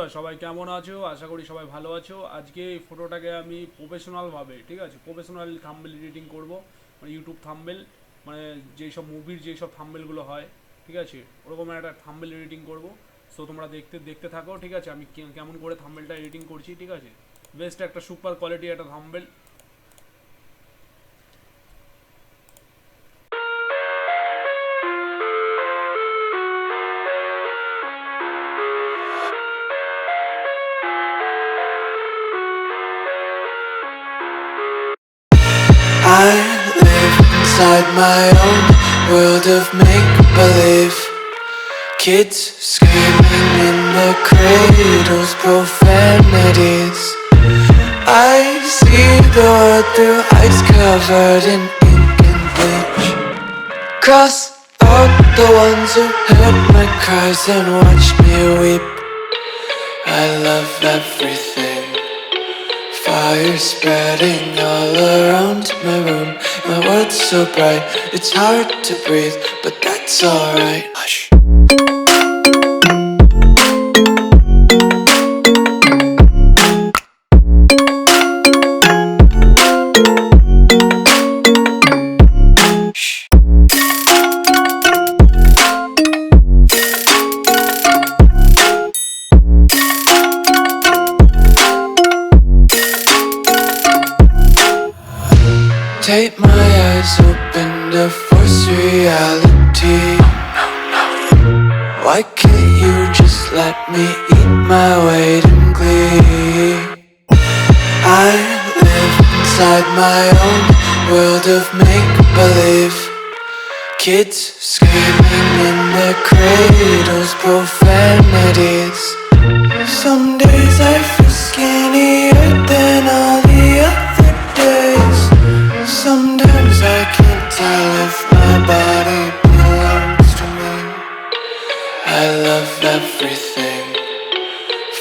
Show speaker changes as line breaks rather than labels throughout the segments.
বন্ধুরা সবাই কেমন আছো? আশা করি সবাই ভালো আছো। আজকে এই ফটোটাকে আমি প্রফেশনালভাবে, ঠিক আছে, প্রফেশনাল থাম্বনেল এডিটিং করব। মানে ইউটিউব থাম্বনেল, মানে যেই সব মুভির যেই সব থাম্বনেলগুলো হয়, ঠিক আছে, ওরকম একটা থাম্বনেল এডিটিং করব। সো তোমরা দেখতে দেখতে থাকো, ঠিক আছে, আমি কেমন করে থাম্বনেলটা এডিটিং করছি, ঠিক আছে। বেস্ট একটা সুপার কোয়ালিটি একটা thumbnail.
I live inside my own world of make-believe. Kids screaming in the cradles, profanities. I see the world through ice covered in ink and bleach. Cross out the ones who heard my cries and watched me weep. I love everything. Fire spreading all around my room. My world's so bright, it's hard to breathe, but that's alright. Hush. Tape my eyes open to force reality. Why can't you just let me eat my weight in glee? I live inside my own world of make-believe. Kids screaming in their cradles, profanities. Some days I feel skinnier than all the other days. Sometimes I can't tell if my body belongs to me. I love everything.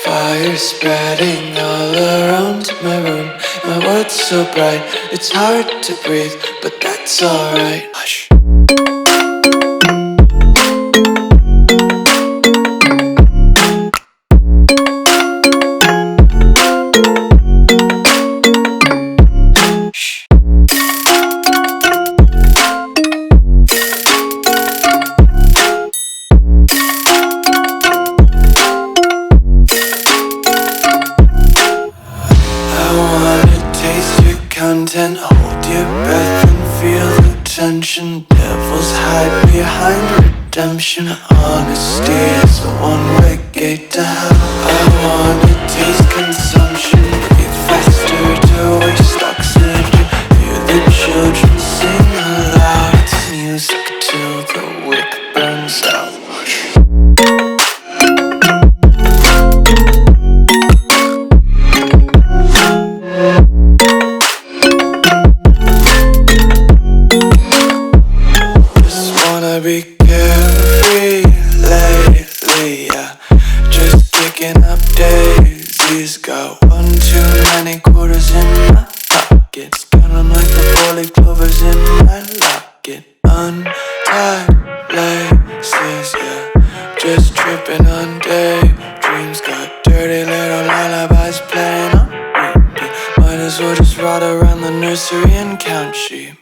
Fire spreading all around my room. My world's so bright, it's hard to breathe, but that's alright. Hush. Content, hold your breath and feel the tension. Devils hide behind redemption. Honesty is a one-way gate to hell. I wanna taste consumption, breathe faster to waste oxygen. Hear the children sing aloud. It's music till the wick burns out. Be carefree lately, yeah. Just picking up daisies. Got one too many quarters in my pockets. Counting like the four-leaf clovers in my locket. Untied laces, yeah. Just tripping on daydreams. Got dirty little lullabies playing on repeat. Might as well just ride around the nursery and count sheep.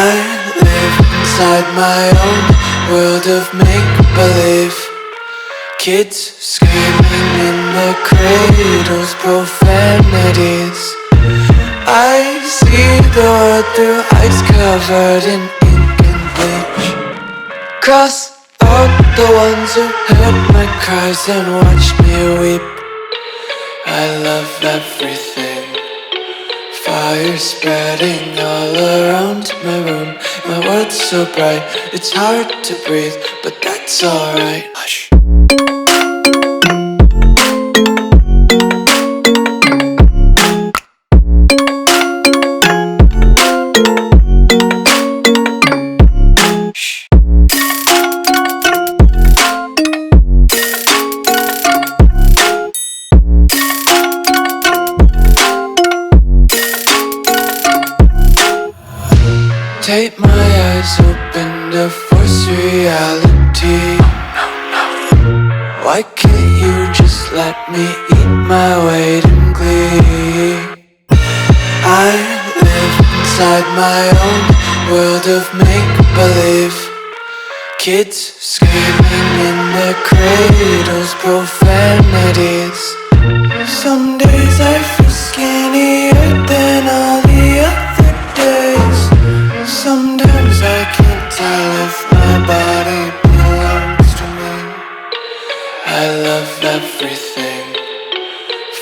I live inside my own world of make-believe. Kids screaming in their cradles, profanities. I see the world through ice covered in ink and bleach. Cross out the ones who heard my cries and watched me weep. I love everything. Fire spreading all around my room. My world's so bright, it's hard to breathe, but that's alright. Hush. let me eat my weight in glee. I live inside my own world of make-believe. Kids screaming in their cradles, profanities. Some days I feel skinnier than all the other days. Sometimes I can't tell if my body belongs to me. I love everything.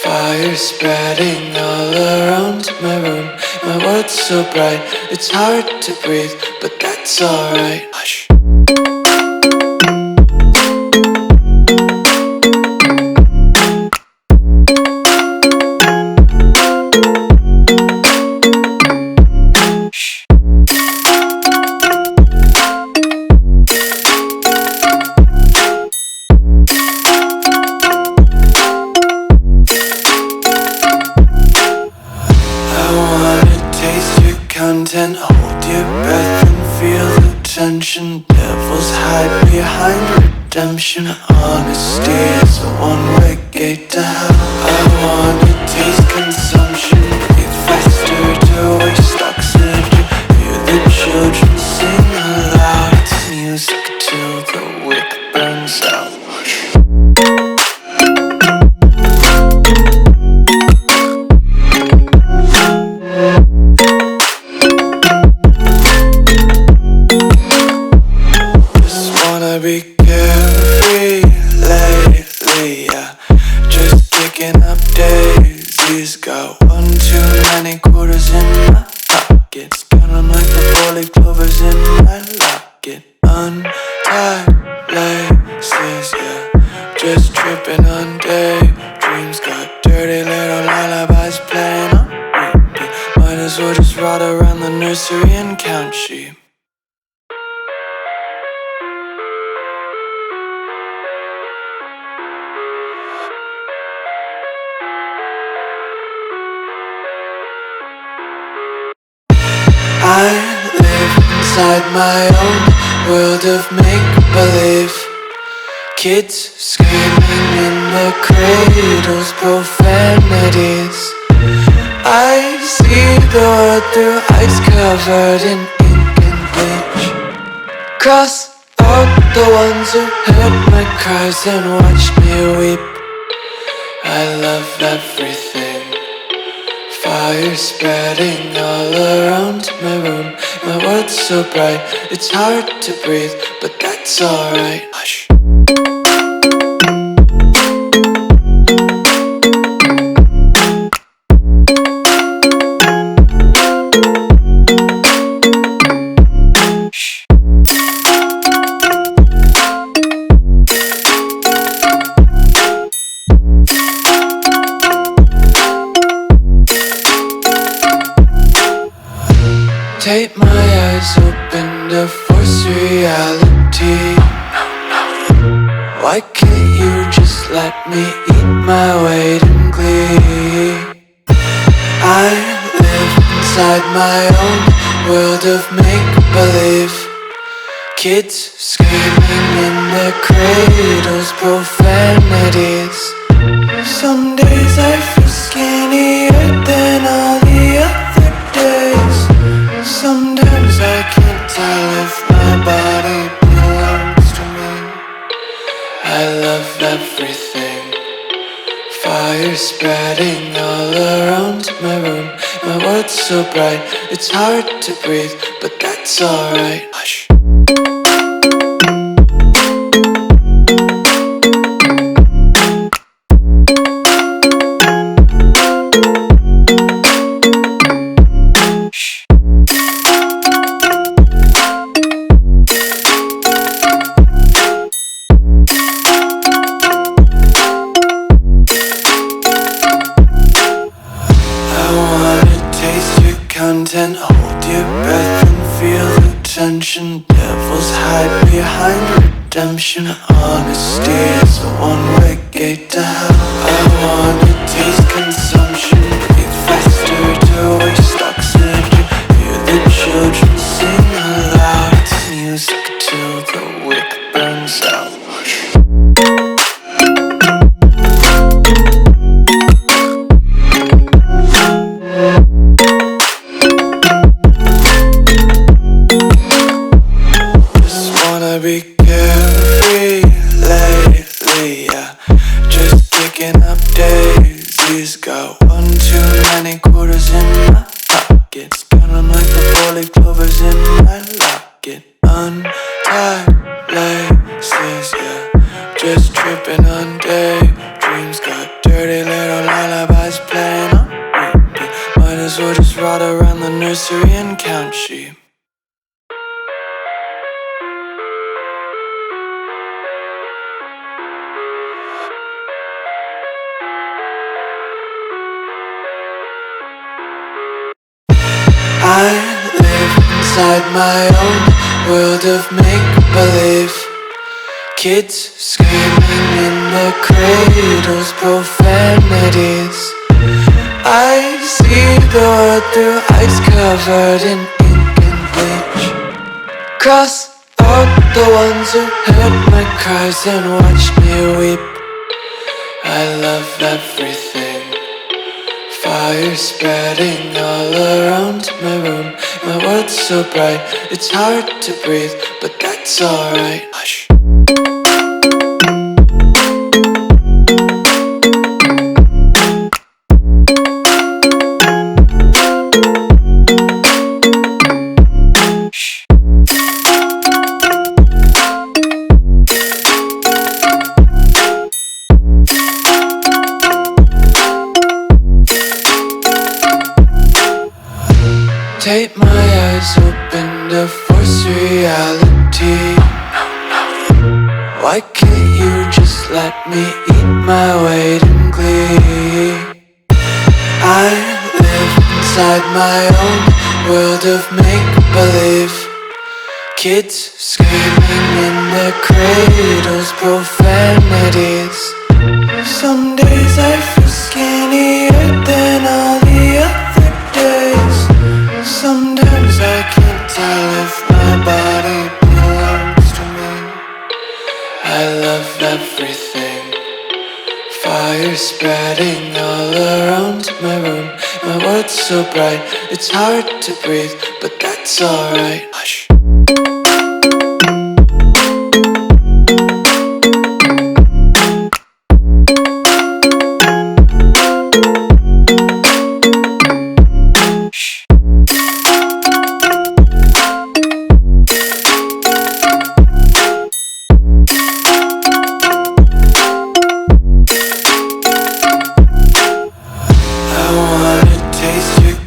Fire spreading all around my room. My world's so bright, it's hard to breathe, but that's alright. Hush. Content, hold your breath and feel the tension. Devils hide behind redemption. Honesty is a one-way gate to hell. I wanna taste consumption. Breathe faster to waste oxygen. Hear the children sing aloud. It's music till the wick burns out. Be carefree lately, yeah. Just kicking up daisies. Got one too many quarters in my pockets. Counting like the four-leaf clovers in my locket. Untied laces, yeah. Just tripping on daydreams. Got dirty little lullabies playing on repeat. Might as well just ride around the nursery and count sheep. I live inside my own world of make-believe. Kids screaming in their cradles, profanities. I see the world through ice covered in ink and bleach. Cross out the ones who heard my cries and watched me weep. I love everything. Fire spreading all around my room. My world's so bright, it's hard to breathe, but that's alright. Hush. Tape my eyes open to force reality. Why can't you just let me eat my weight in glee? I live inside my own world of make-believe. Kids screaming in their cradles, profanities. Some days I feel skinnier than all the other days. Sometimes I can't tell if my body belongs to me. I love everything. Fire spreading all around my room. My world's so bright, it's hard to breathe, but that's alright. Hush. Content, hold your breath and feel the tension. Devils hide behind redemption. Honesty is a one-way gate to hell. I wanna taste consumption. Breathe faster to waste oxygen. Hear the children sing aloud. It's music till the wick burns out. dirty little lullabies playing on repeat. Might as well just ride around the nursery and count sheep. I live inside my own world of make-believe. Kids screaming in their cradles, profanities. I see the world through ice covered in ink and bleach. Cross out the ones who heard my cries and watched me weep. I love everything. Fire spreading all around my room. My world's so bright, it's hard to breathe, but that's alright. Hush. Tape my eyes open to force reality. Why can't you just let me eat my weight in glee? I live inside my own world of make-believe. Kids screaming in their cradles, profanities. Some days I feel skinnier than all the other days. Sometimes I can't tell if my body belongs to me. I love everything. Fire spreading all around my room. My world's so bright, it's hard to breathe, but that's alright. Hush.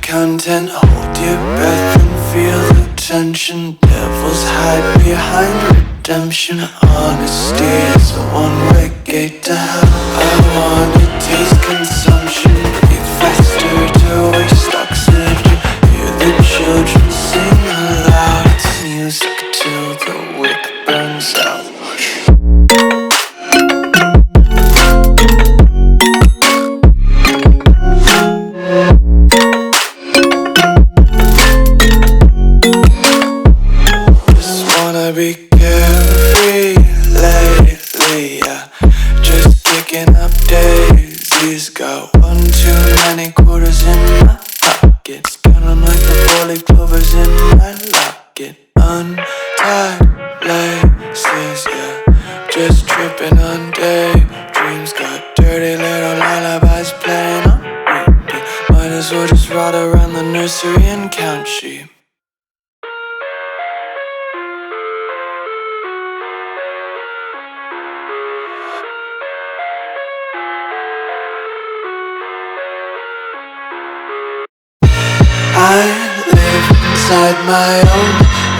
Content, hold your breath and feel the tension. Devils hide behind redemption. Honesty is a one-way gate to hell. I wanna taste consumption. Breathe faster to waste oxygen. Hear the children sing aloud. It's music till the wick burns out. Be carefree lately, yeah. Just kicking up daisies. Got one too many quarters in my pockets. Counting like the four-leaf clovers in my locket. Untied laces, yeah. Just tripping on daydreams. Got dirty little lullabies playing on repeat. Might as well just ride around the nursery and count sheep. I live inside my own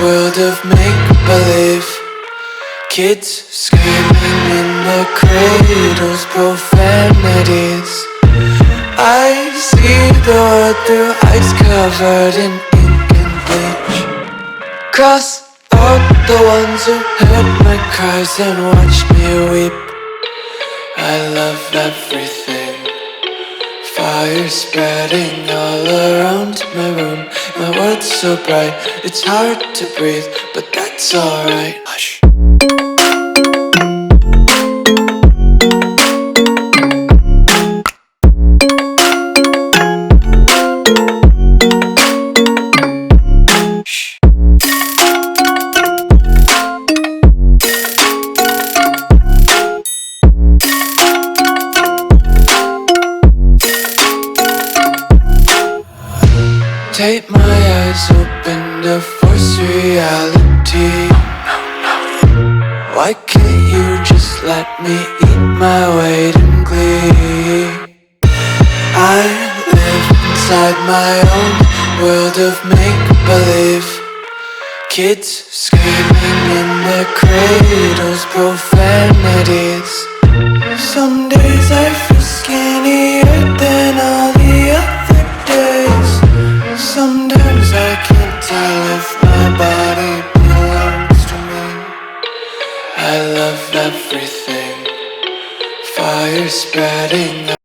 world of make-believe. Kids screaming in their cradles, profanities. I see the world through ice covered in ink and bleach. Cross out the ones who heard my cries and watched me weep. I love everything. Fire spreading all around my room. My world's so bright, it's hard to breathe, but that's alright. Hush. Tape my eyes open to force reality. Why can't you just let me eat my weight in glee? inside my own world of make-believe. Kids screaming in their cradles, profanities. Some days I feel skinnier than all the other days. Sometimes I can't tell if my body belongs to me. I love everything, fire spreading